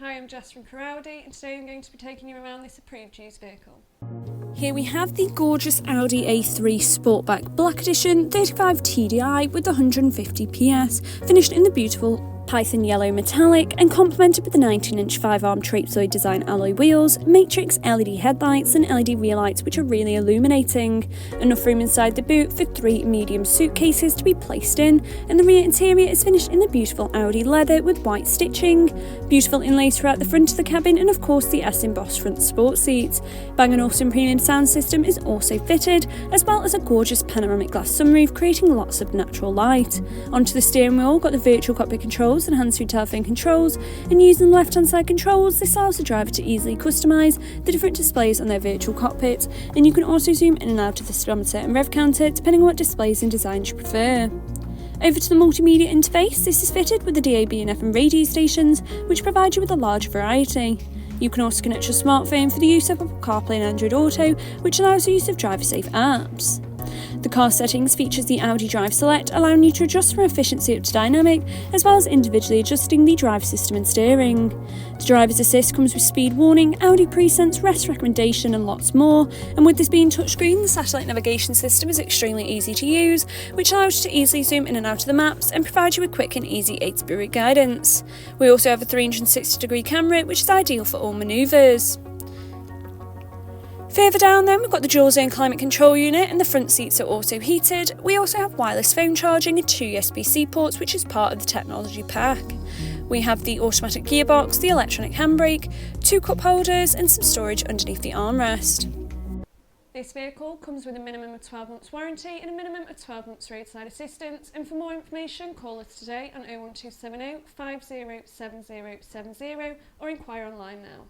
Hi, I'm Jess from Crewe Audi, and today I'm going to be taking you around this approved used vehicle. Here we have the gorgeous Audi A3 Sportback Black Edition 35 TDI with 150 PS, finished in the beautiful Python yellow metallic and complemented with the 19-inch 5-arm trapezoid design alloy wheels, Matrix LED headlights and LED rear lights which are really illuminating. Enough room inside the boot for 3 medium suitcases to be placed in, and the rear interior is finished in the beautiful Audi leather with white stitching. Beautiful inlays throughout the front of the cabin, and of course the S-embossed front sport seats. Bang & Olufsen Premium Sound System is also fitted, as well as a gorgeous panoramic glass sunroof creating lots of natural light. Onto the steering wheel, got the virtual cockpit controls and hands-free telephone controls, and using the left-hand side controls, this allows the driver to easily customise the different displays on their virtual cockpit, and you can also zoom in and out of the speedometer and rev counter depending on what displays and designs you prefer. Over to the multimedia interface, this is fitted with the DAB and FM radio stations, which provide you with a large variety. You can also connect your smartphone for the use of Apple CarPlay and Android Auto, which allows the use of driver-safe apps. The car settings features the Audi Drive Select, allowing you to adjust from efficiency up to dynamic, as well as individually adjusting the drive system and steering. The driver's assist comes with speed warning, Audi Presense, rest recommendation and lots more, and with this being touchscreen, the satellite navigation system is extremely easy to use, which allows you to easily zoom in and out of the maps and provide you with quick and easy 8-speed route guidance. We also have a 360-degree camera, which is ideal for all manoeuvres. Further down then, we've got the dual zone climate control unit, and the front seats are also heated. We also have wireless phone charging and 2 USB-C ports, which is part of the technology pack. We have the automatic gearbox, the electronic handbrake, 2 cup holders and some storage underneath the armrest. This vehicle comes with a minimum of 12 months warranty and a minimum of 12 months roadside assistance, and for more information call us today on 01270 507070 or inquire online now.